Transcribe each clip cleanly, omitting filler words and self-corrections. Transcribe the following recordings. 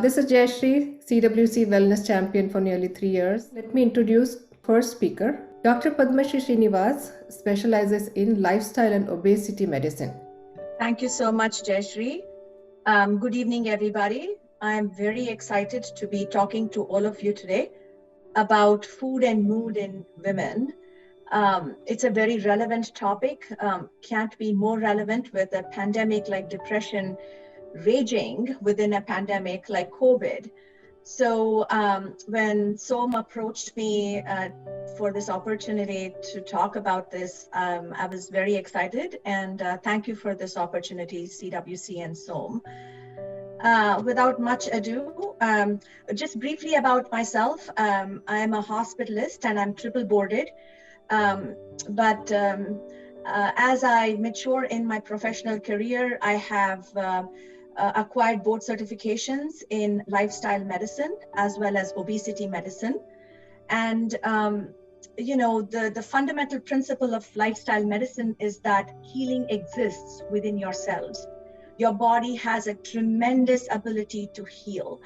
This is Jayashree, CWC Wellness Champion for nearly 3 years. Let me introduce first speaker. Dr. Padmashri Srinivas specializes in lifestyle and obesity medicine. Thank you so much, Jayashree. Good evening, everybody. I am very excited to be talking to all of you today about food and mood in women. It's a very relevant topic, can't be more relevant with a pandemic like depression raging within a pandemic like COVID. So when Som approached me for this opportunity to talk about this, I was very excited, and thank you for this opportunity, CWC and Som. Without much ado, just briefly about myself, I am a hospitalist and I'm triple boarded. As I mature in my professional career, I have acquired board certifications in lifestyle medicine as well as obesity medicine. And the fundamental principle of lifestyle medicine is that healing exists within yourselves. Your body has a tremendous ability to heal.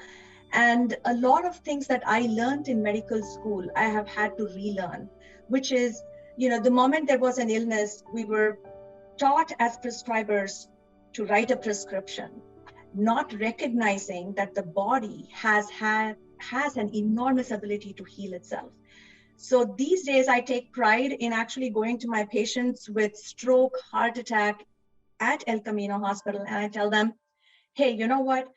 And a lot of things that I learned in medical school, I have had to relearn, which is, the moment there was an illness, we were taught as prescribers to write a prescription, not recognizing that the body has an enormous ability to heal itself. So these days I take pride in actually going to my patients with stroke, heart attack at El Camino Hospital, and I tell them, hey, you know what?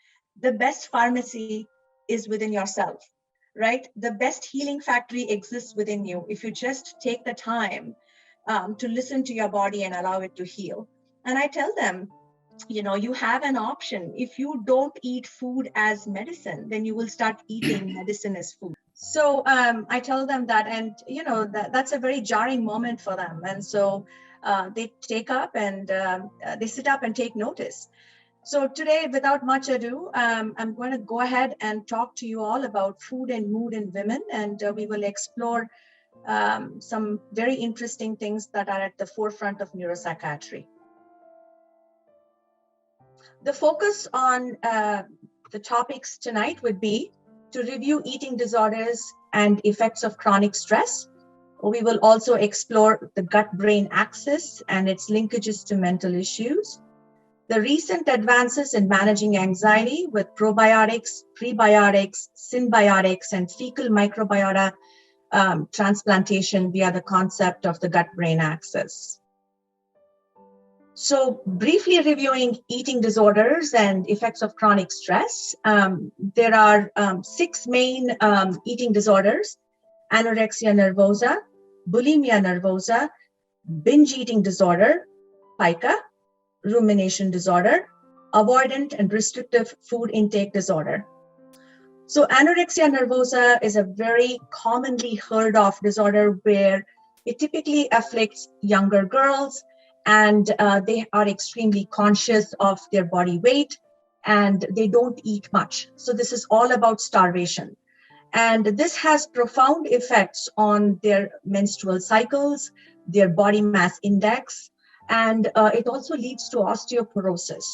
The best pharmacy is within yourself, right? The best healing factory exists within you if you just take the time to listen to your body and allow it to heal. And I tell them, you have an option. If you don't eat food as medicine, then you will start eating medicine as food. So I tell them that, and that's a very jarring moment for them. And so they take up and they sit up and take notice. So today, without much ado, I'm going to go ahead and talk to you all about food and mood in women, and we will explore some very interesting things that are at the forefront of neuropsychiatry. The focus on the topics tonight would be to review eating disorders and effects of chronic stress. We will also explore the gut-brain axis and its linkages to mental issues, the recent advances in managing anxiety with probiotics, prebiotics, synbiotics, and fecal microbiota transplantation via the concept of the gut-brain axis. So briefly reviewing eating disorders and effects of chronic stress, there are 6 main eating disorders: anorexia nervosa, bulimia nervosa, binge eating disorder, pica, rumination disorder, avoidant and restrictive food intake disorder. So anorexia nervosa is a very commonly heard of disorder where it typically afflicts younger girls, and they are extremely conscious of their body weight and they don't eat much. So this is all about starvation. And this has profound effects on their menstrual cycles, their body mass index, and it also leads to osteoporosis,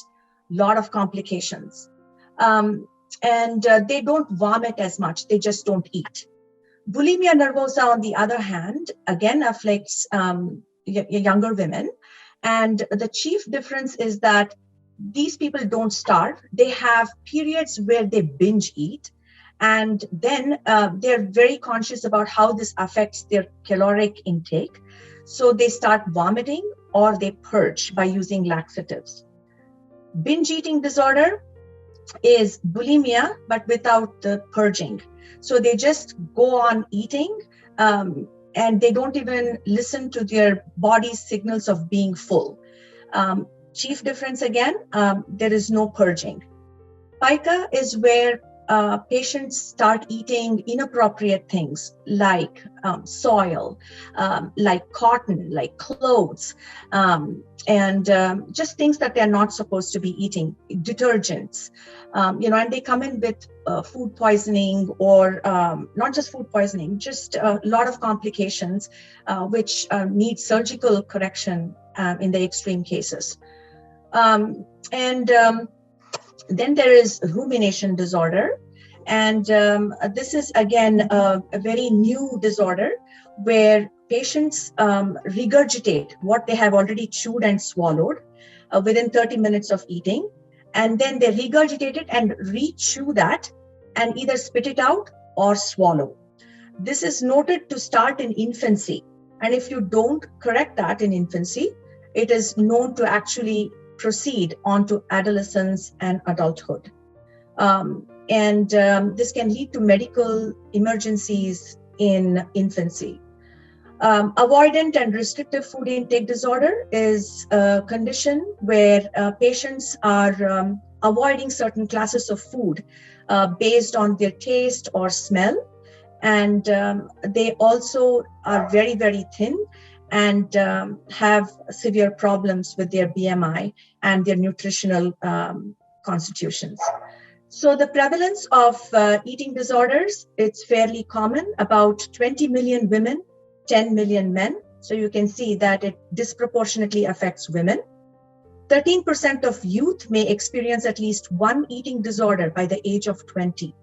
a lot of complications. They don't vomit as much, they just don't eat. Bulimia nervosa, on the other hand, again afflicts younger women. And the chief difference is that these people don't starve. They have periods where they binge eat. And then they're very conscious about how this affects their caloric intake. So they start vomiting or they purge by using laxatives. Binge eating disorder is bulimia, but without the purging. So they just go on eating and they don't even listen to their body's signals of being full. Chief difference again, there is no purging. Pica is where patients start eating inappropriate things like soil, like cotton, like clothes, and just things that they're not supposed to be eating, detergents, and they come in with food poisoning or not just food poisoning, just a lot of complications which need surgical correction in the extreme cases. And then there is rumination disorder. And this is, again, a very new disorder where patients regurgitate what they have already chewed and swallowed within 30 minutes of eating. And then they regurgitate it and re-chew that and either spit it out or swallow. This is noted to start in infancy. And if you don't correct that in infancy, it is known to actually proceed onto adolescence and adulthood. This can lead to medical emergencies in infancy. Avoidant and restrictive food intake disorder is a condition where patients are avoiding certain classes of food based on their taste or smell. And they also are very, very thin and have severe problems with their BMI and their nutritional constitutions. So the prevalence of eating disorders, it's fairly common, about 20 million women, 10 million men. So you can see that it disproportionately affects women. 13% of youth may experience at least one eating disorder by the age of 20.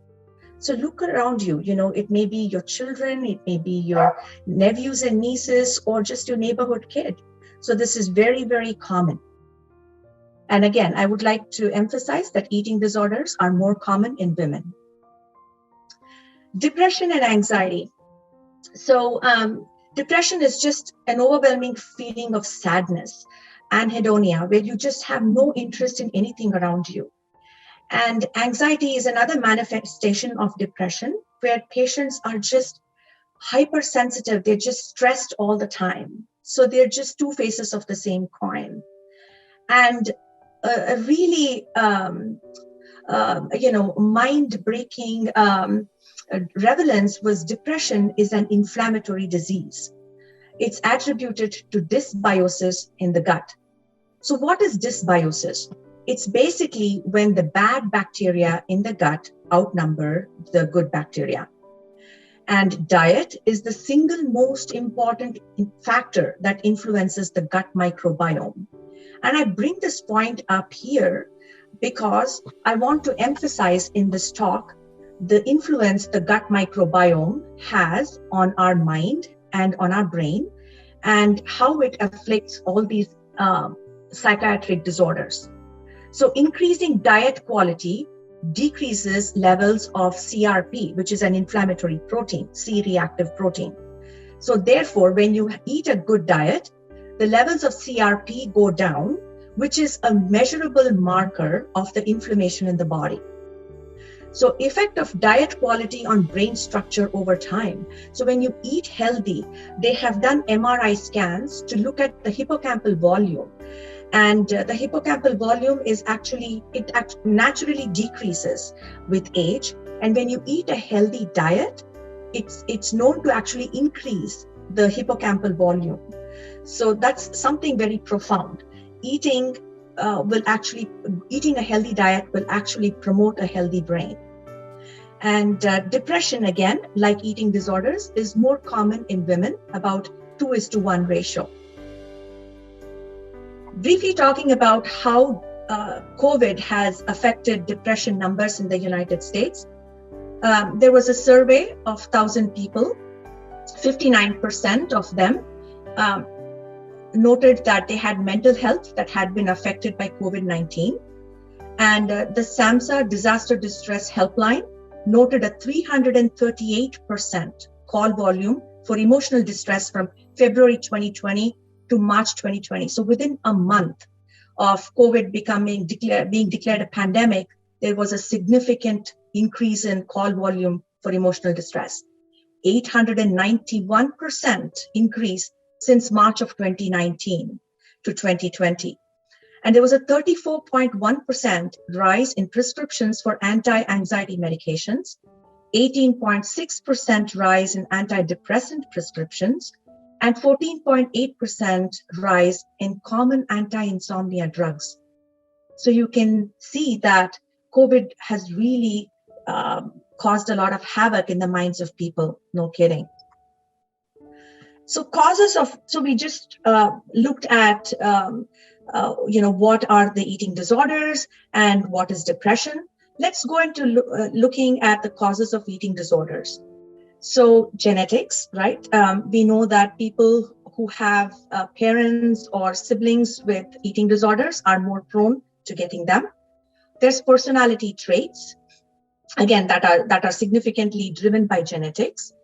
So look around you, it may be your children, it may be your nephews and nieces, or just your neighborhood kid. So this is very, very common. And again, I would like to emphasize that eating disorders are more common in women. Depression and anxiety. So depression is just an overwhelming feeling of sadness, anhedonia, where you just have no interest in anything around you. And anxiety is another manifestation of depression, where patients are just hypersensitive. They're just stressed all the time. So they're just two faces of the same coin. And a really, mind-breaking relevance was depression is an inflammatory disease. It's attributed to dysbiosis in the gut. So what is dysbiosis? It's basically when the bad bacteria in the gut outnumber the good bacteria. And diet is the single most important factor that influences the gut microbiome. And I bring this point up here because I want to emphasize in this talk the influence the gut microbiome has on our mind and on our brain, and how it afflicts all these psychiatric disorders. So increasing diet quality decreases levels of CRP, which is an inflammatory protein, C-reactive protein. So therefore, when you eat a good diet, the levels of CRP go down, which is a measurable marker of the inflammation in the body. So effect of diet quality on brain structure over time. So when you eat healthy, they have done MRI scans to look at the hippocampal volume. And the hippocampal volume is naturally decreases with age. And when you eat a healthy diet, it's known to actually increase the hippocampal volume. So that's something very profound. Eating a healthy diet will actually promote a healthy brain. And depression, again, like eating disorders, is more common in women, about 2:1 ratio. Briefly talking about how COVID has affected depression numbers in the United States. There was a survey of 1,000 people. 59% of them noted that they had mental health that had been affected by COVID-19. And the SAMHSA Disaster Distress Helpline noted a 338% call volume for emotional distress from February 2020 to March 2020. So within a month of COVID being declared a pandemic, there was a significant increase in call volume for emotional distress. 891% increase since March of 2019 to 2020. And there was a 34.1% rise in prescriptions for anti-anxiety medications, 18.6% rise in antidepressant prescriptions, and 14.8% rise in common anti-insomnia drugs. So you can see that COVID has really caused a lot of havoc in the minds of people, no kidding. So we just looked at, what are the eating disorders and what is depression. Let's go into looking at the causes of eating disorders. So genetics, right? We know that people who have parents or siblings with eating disorders are more prone to getting them. There's personality traits, again, that are significantly driven by genetics.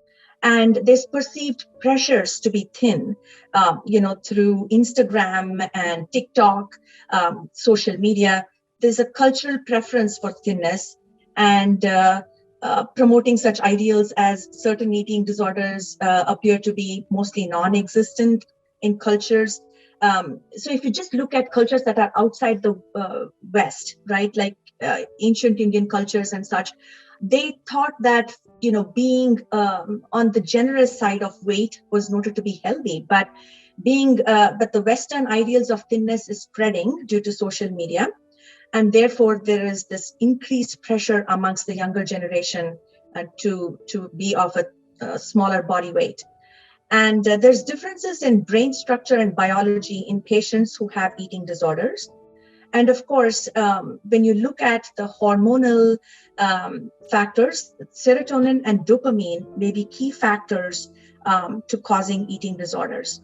And there's perceived pressures to be thin, through Instagram and TikTok, social media. There's a cultural preference for thinness, and promoting such ideals as certain eating disorders appear to be mostly non-existent in cultures. So if you just look at cultures that are outside the West, right, like ancient Indian cultures and such, they thought that being on the generous side of weight was noted to be healthy, but the Western ideals of thinness is spreading due to social media, and therefore there is this increased pressure amongst the younger generation to be of a smaller body weight. And there's differences in brain structure and biology in patients who have eating disorders. And of course, when you look at the hormonal factors, serotonin and dopamine may be key factors to causing eating disorders.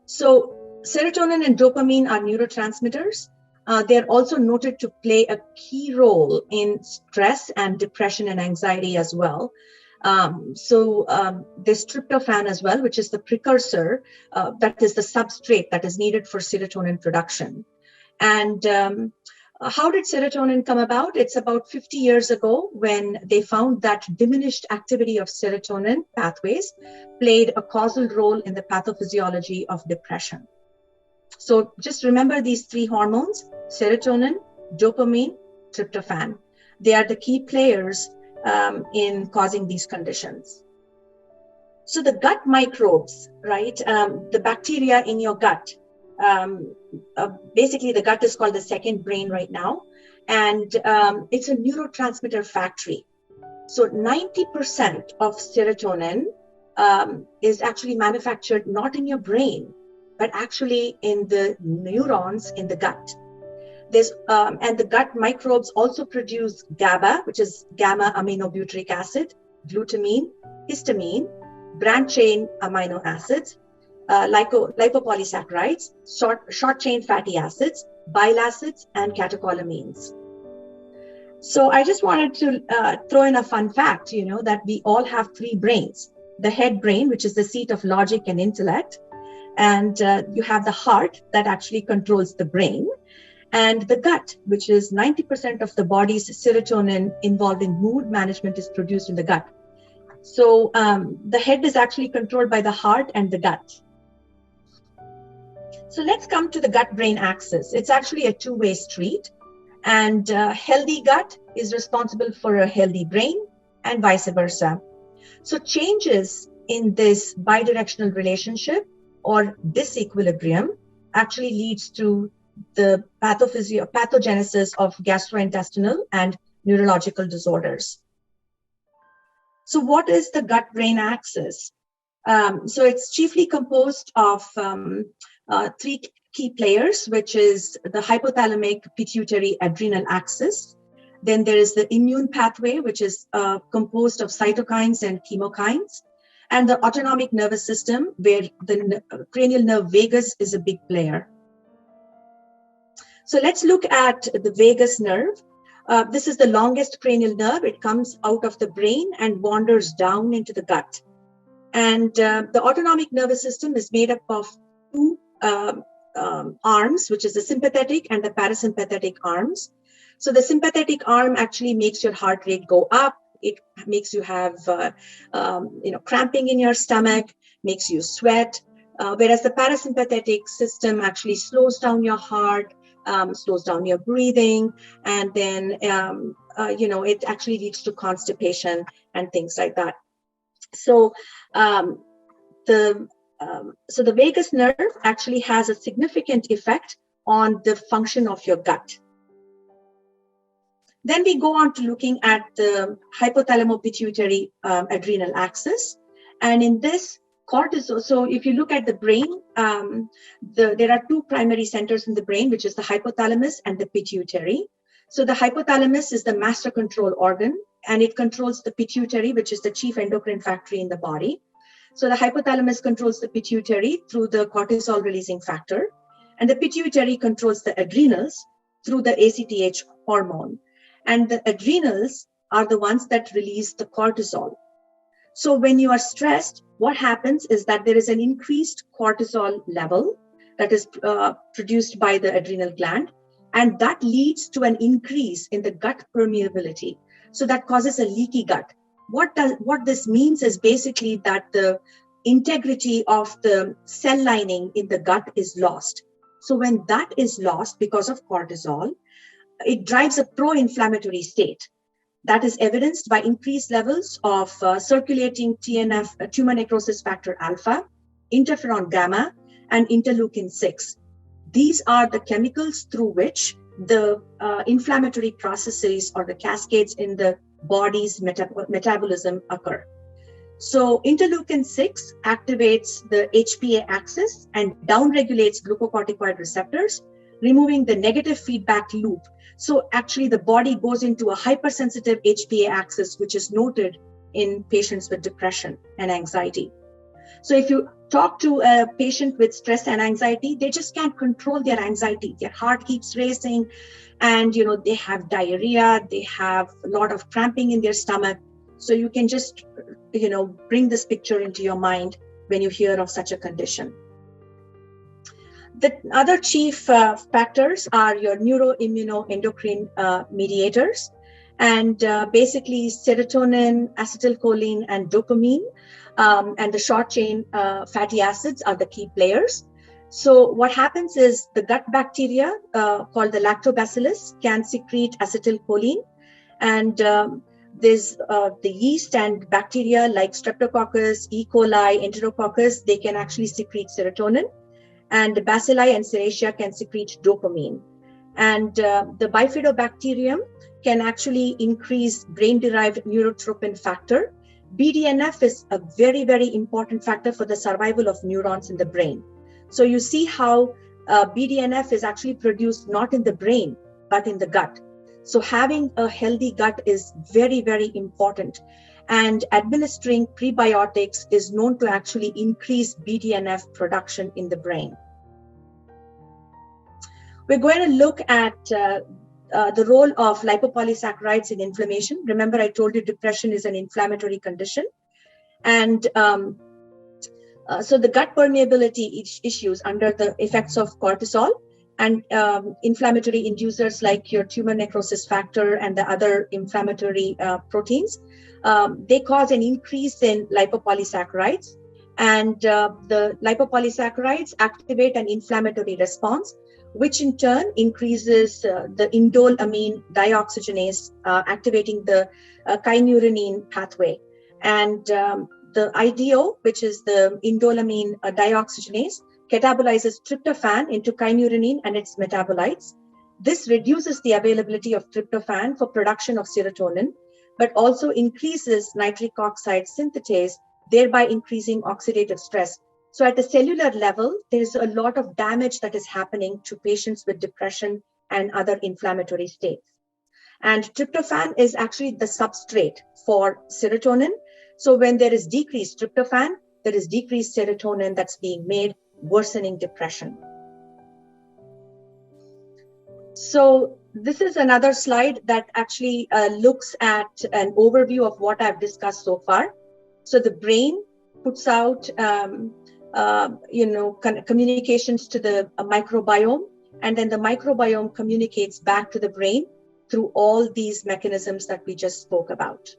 So serotonin and dopamine are neurotransmitters. They're also noted to play a key role in stress and depression and anxiety as well. There's tryptophan as well, which is the precursor, that is the substrate that is needed for serotonin production. And how did serotonin come about? It's about 50 years ago when they found that diminished activity of serotonin pathways played a causal role in the pathophysiology of depression. So just remember these three hormones: serotonin, dopamine, tryptophan. They are the key players in causing these conditions. So the gut microbes, right? The bacteria in your gut. Basically, the gut is called the second brain right now, and it's a neurotransmitter factory. So 90% of serotonin is actually manufactured not in your brain, but actually in the neurons in the gut. And the gut microbes also produce GABA, which is gamma aminobutyric acid, glutamine, histamine, branch chain amino acids, lipopolysaccharides, short chain fatty acids, bile acids, and catecholamines. So I just wanted to throw in a fun fact, that we all have three brains: the head brain, which is the seat of logic and intellect, and you have the heart that actually controls the brain, and the gut, which is 90% of the body's serotonin involved in mood management is produced in the gut. So the head is actually controlled by the heart and the gut. So let's come to the gut-brain axis. It's actually a two-way street, and healthy gut is responsible for a healthy brain and vice versa. So changes in this bidirectional relationship or disequilibrium actually leads to the pathogenesis of gastrointestinal and neurological disorders. So what is the gut-brain axis? So it's chiefly composed of three key players, which is the hypothalamic pituitary adrenal axis. Then there is the immune pathway, which is composed of cytokines and chemokines, and the autonomic nervous system, where the cranial nerve vagus is a big player. So let's look at the vagus nerve. This is the longest cranial nerve. It comes out of the brain and wanders down into the gut. And the autonomic nervous system is made up of two arms, which is the sympathetic and the parasympathetic arms. So the sympathetic arm actually makes your heart rate go up. It makes you have cramping in your stomach, makes you sweat, whereas the parasympathetic system actually slows down your heart, slows down your breathing, and then it actually leads to constipation and things like that. So the vagus nerve actually has a significant effect on the function of your gut. Then we go on to looking at the hypothalamo-pituitary adrenal axis. And in this, cortisol. So if you look at the brain, there are two primary centers in the brain, which is the hypothalamus and the pituitary. So the hypothalamus is the master control organ, and it controls the pituitary, which is the chief endocrine factory in the body. So the hypothalamus controls the pituitary through the cortisol releasing factor, and the pituitary controls the adrenals through the ACTH hormone. And the adrenals are the ones that release the cortisol. So when you are stressed, what happens is that there is an increased cortisol level that is produced by the adrenal gland, and that leads to an increase in the gut permeability. So that causes a leaky gut. What this means is basically that the integrity of the cell lining in the gut is lost. So when that is lost because of cortisol, it drives a pro-inflammatory state. That is evidenced by increased levels of circulating TNF, tumor necrosis factor alpha, interferon gamma, and interleukin 6. These are the chemicals through which the inflammatory processes or the cascades in the body's metabolism occur. So interleukin 6 activates the HPA axis and downregulates glucocorticoid receptors, removing the negative feedback loop. So actually the body goes into a hypersensitive HPA axis, which is noted in patients with depression and anxiety. So if you talk to a patient with stress and anxiety, they just can't control their anxiety. Their heart keeps racing, and they have diarrhea, they have a lot of cramping in their stomach. So you can just bring this picture into your mind when you hear of such a condition. The other chief factors are your neuroimmunoendocrine mediators, and basically serotonin, acetylcholine, and dopamine, and the short chain fatty acids are the key players. So what happens is the gut bacteria called the lactobacillus can secrete acetylcholine, and there's the yeast and bacteria like Streptococcus, E. coli, Enterococcus, they can actually secrete serotonin, and the bacilli and Serratia can secrete dopamine. And the bifidobacterium can actually increase brain-derived neurotrophin factor. BDNF is a very, very important factor for the survival of neurons in the brain. So you see how BDNF is actually produced not in the brain, but in the gut. So having a healthy gut is very, very important. And administering prebiotics is known to actually increase BDNF production in the brain. We're going to look at the role of lipopolysaccharides in inflammation. Remember, I told you depression is an inflammatory condition. And so the gut permeability issues under the effects of cortisol and inflammatory inducers like your tumor necrosis factor and the other inflammatory proteins, they cause an increase in lipopolysaccharides. And the lipopolysaccharides activate an inflammatory response, which in turn increases the indolamine dioxygenase, activating the kynurenine pathway. And the IDO, which is the indolamine dioxygenase, catabolizes tryptophan into kynurenine and its metabolites. This reduces the availability of tryptophan for production of serotonin, but also increases nitric oxide synthetase, thereby increasing oxidative stress. So at the cellular level, there's a lot of damage that is happening to patients with depression and other inflammatory states. And tryptophan is actually the substrate for serotonin. So when there is decreased tryptophan, there is decreased serotonin that's being made, worsening depression. So this is another slide that actually looks at an overview of what I've discussed so far. So the brain puts out communications to the microbiome, and then the microbiome communicates back to the brain through all these mechanisms that we just spoke about.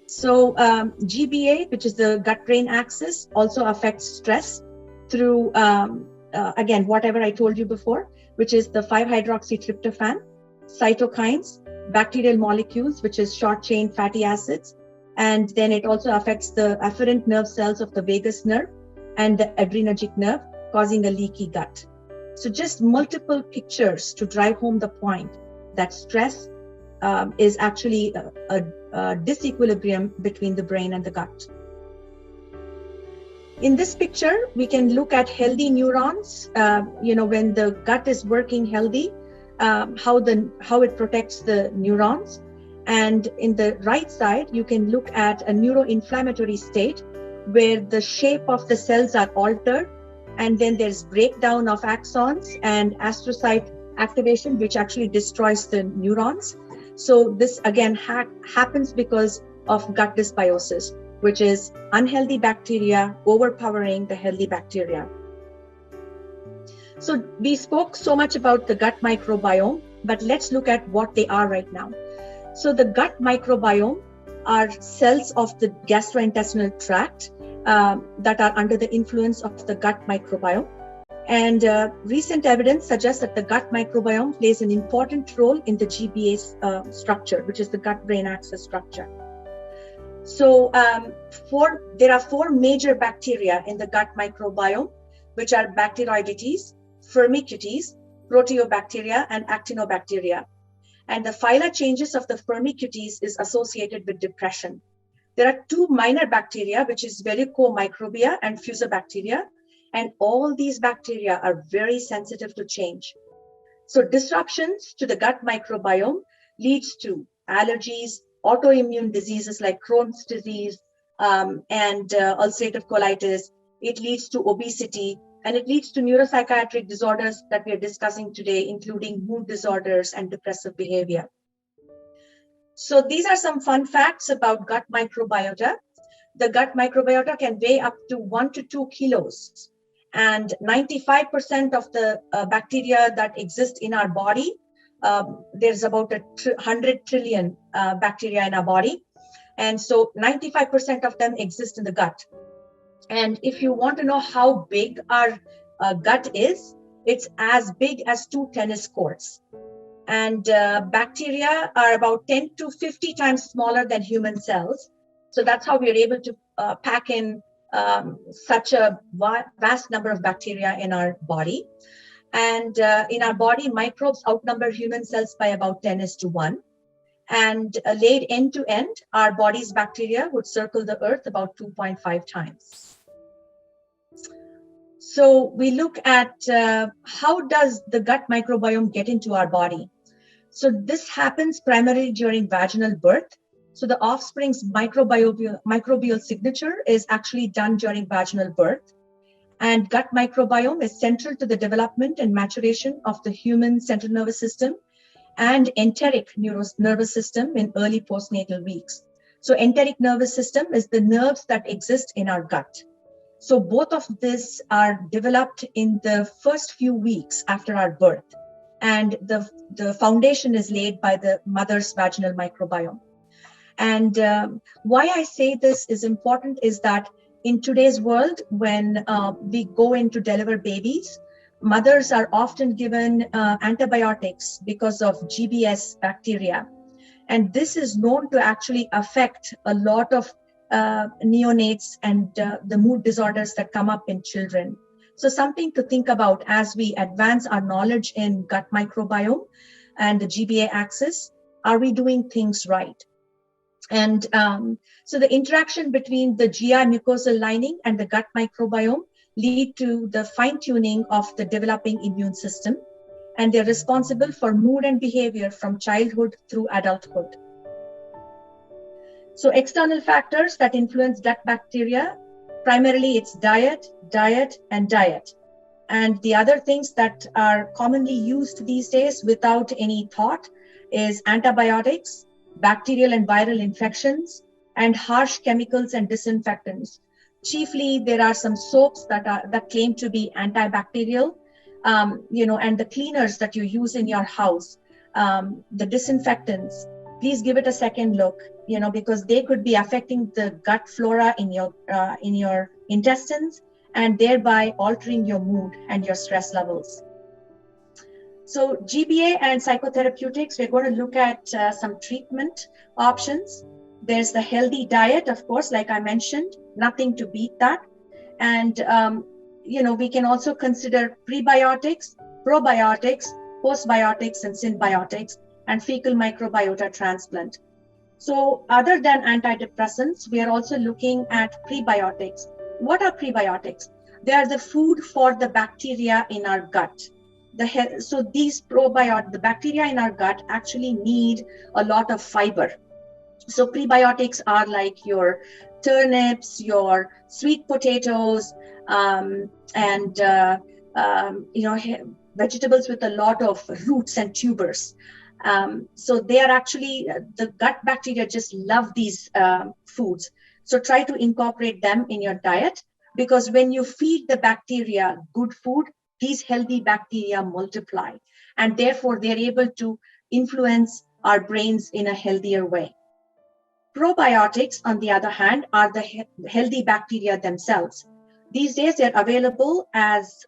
So GBA, which is the gut-brain axis, also affects stress through, again, whatever I told you before, which is the 5-hydroxytryptophan, cytokines, bacterial molecules, which is short-chain fatty acids, and then it also affects the afferent nerve cells of the vagus nerve and the adrenergic nerve, causing a leaky gut. So just multiple pictures to drive home the point that stress is actually a disequilibrium between the brain and the gut. In this picture, we can look at healthy neurons, when the gut is working healthy, how it protects the neurons. And in the right side, you can look at a neuroinflammatory state where the shape of the cells are altered, and then there's breakdown of axons and astrocyte activation, which actually destroys the neurons. So this again happens because of gut dysbiosis, which is unhealthy bacteria overpowering the healthy bacteria. So we spoke so much about the gut microbiome, but let's look at what they are right now. So the gut microbiome are cells of the gastrointestinal tract that are under the influence of the gut microbiome. And recent evidence suggests that the gut microbiome plays an important role in the GBA structure, which is the gut-brain axis structure. So there are 4 major bacteria in the gut microbiome, which are Bacteroidetes, Firmicutes, Proteobacteria, and Actinobacteria. And the phyla changes of the Firmicutes is associated with depression. There are 2 minor bacteria, which is Verrucomicrobia and Fusobacteria, and all these bacteria are very sensitive to change. So disruptions to the gut microbiome leads to allergies, autoimmune diseases like Crohn's disease, and ulcerative colitis. It leads to obesity, and it leads to neuropsychiatric disorders that we are discussing today, including mood disorders and depressive behavior. So these are some fun facts about gut microbiota. The gut microbiota can weigh up to 1 to 2 kilos, and 95% of the bacteria that exist in our body, there's about 100 trillion bacteria in our body. And so 95% of them exist in the gut. And if you want to know how big our gut is, it's as big as 2 tennis courts. And bacteria are about 10 to 50 times smaller than human cells. So that's how we're able to pack in such a vast number of bacteria in our body. And in our body, microbes outnumber human cells by about 10:1. And laid end to end, our body's bacteria would circle the earth about 2.5 times. So we look at how does the gut microbiome get into our body? So this happens primarily during vaginal birth. So the offspring's microbial signature is actually done during vaginal birth. And gut microbiome is central to the development and maturation of the human central nervous system and enteric nervous system in early postnatal weeks. So enteric nervous system is the nerves that exist in our gut. So both of these are developed in the first few weeks after our birth. And the foundation is laid by the mother's vaginal microbiome. And why I say this is important is that in today's world, when we go in to deliver babies, mothers are often given antibiotics because of GBS bacteria. And this is known to actually affect a lot of neonates and the mood disorders that come up in children. So something to think about as we advance our knowledge in gut microbiome and the GBA axis. Are we doing things right? And so the interaction between the GI mucosal lining and the gut microbiome lead to the fine-tuning of the developing immune system, and they're responsible for mood and behavior from childhood through adulthood. So external factors that influence gut bacteria, primarily it's diet. And the other things that are commonly used these days without any thought is antibiotics, bacterial and viral infections, and harsh chemicals and disinfectants. Chiefly, there are some soaps that claim to be antibacterial, and the cleaners that you use in your house, the disinfectants. Please give it a second look, because they could be affecting the gut flora in your intestines and thereby altering your mood and your stress levels. So GBA and psychotherapeutics, we're going to look at some treatment options. There's the healthy diet, of course, like I mentioned, nothing to beat that. And, we can also consider prebiotics, probiotics, postbiotics, and symbiotics, and fecal microbiota transplant. So other than antidepressants, we are also looking at prebiotics. What are prebiotics? They are the food for the bacteria in our gut. So these the bacteria in our gut actually need a lot of fiber. So prebiotics are like your turnips, your sweet potatoes, and vegetables with a lot of roots and tubers. So they are actually, the gut bacteria just love these foods. So try to incorporate them in your diet, because when you feed the bacteria good food, these healthy bacteria multiply, and therefore they're able to influence our brains in a healthier way. Probiotics, on the other hand, are the healthy bacteria themselves. These days, they're available as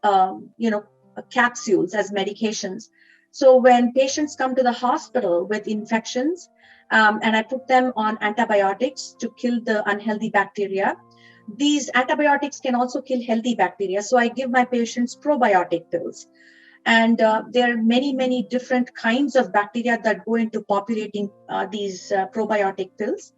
capsules, as medications. So when patients come to the hospital with infections, and I put them on antibiotics to kill the unhealthy bacteria, these antibiotics can also kill healthy bacteria. So I give my patients probiotic pills. And there are many different kinds of bacteria that go into populating these probiotic pills.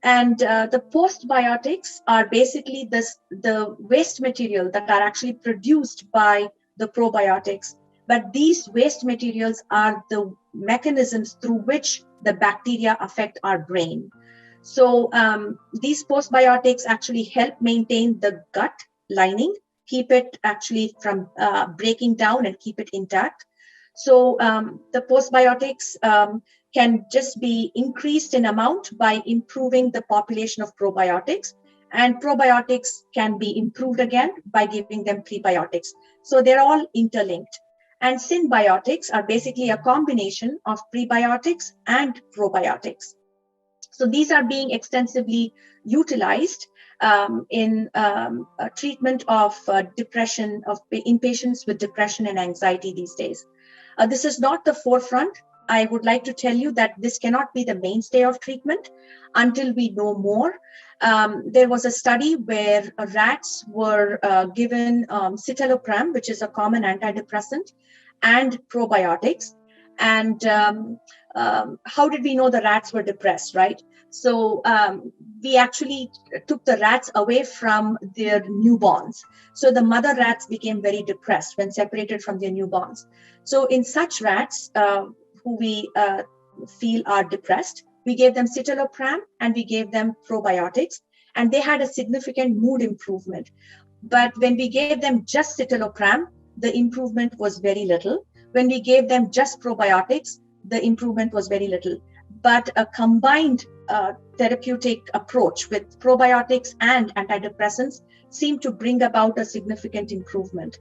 And the postbiotics are basically the waste material that are actually produced by the probiotics. But these waste materials are the mechanisms through which the bacteria affect our brain. So these postbiotics actually help maintain the gut lining, keep it actually from breaking down and keep it intact. So the postbiotics can just be increased in amount by improving the population of probiotics, and probiotics can be improved again by giving them prebiotics. So they're all interlinked. And symbiotics are basically a combination of prebiotics and probiotics. So these are being extensively utilized in treatment of depression in patients with depression and anxiety these days. This is not the forefront. I would like to tell you that this cannot be the mainstay of treatment until we know more. There was a study where rats were given citalopram, which is a common antidepressant, and probiotics. And how did we know the rats were depressed, right? So we actually took the rats away from their newborns. So the mother rats became very depressed when separated from their newborns. So in such rats who we feel are depressed, we gave them citalopram and we gave them probiotics, and they had a significant mood improvement. But when we gave them just citalopram, the improvement was very little. When we gave them just probiotics, the improvement was very little. But a combined therapeutic approach with probiotics and antidepressants seemed to bring about a significant improvement.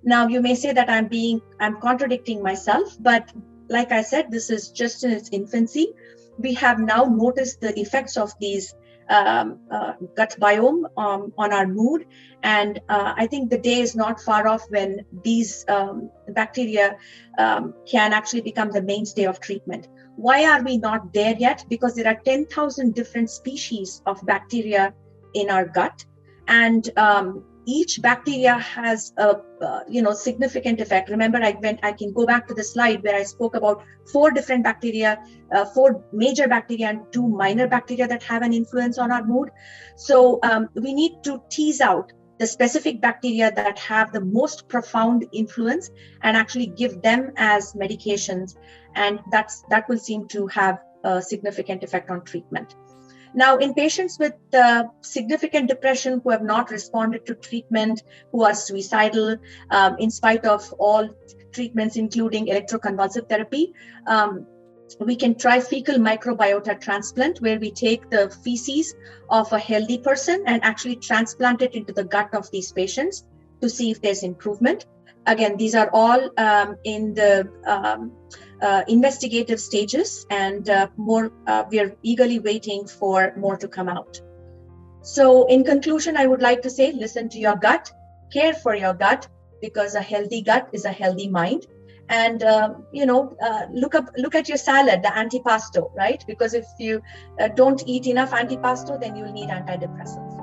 Now, you may say that I'm contradicting myself, but like I said, this is just in its infancy. We have now noticed the effects of these gut biome on our mood. And I think the day is not far off when these bacteria can actually become the mainstay of treatment. Why are we not there yet? Because there are 10,000 different species of bacteria in our gut. And each bacteria has a significant effect. Remember, I can go back to the slide where I spoke about 4 different bacteria, 4 major bacteria and 2 minor bacteria that have an influence on our mood. So we need to tease out the specific bacteria that have the most profound influence and actually give them as medications. And that will seem to have a significant effect on treatment. Now, in patients with significant depression who have not responded to treatment, who are suicidal, in spite of all treatments, including electroconvulsive therapy, we can try fecal microbiota transplant, where we take the feces of a healthy person and actually transplant it into the gut of these patients to see if there's improvement. Again, these are all in the investigative stages, and we are eagerly waiting for more to come out. So in conclusion, I would like to say, listen to your gut, care for your gut, because a healthy gut is a healthy mind. And look at your salad, the antipasto, right? Because if you don't eat enough antipasto, then you'll need antidepressants.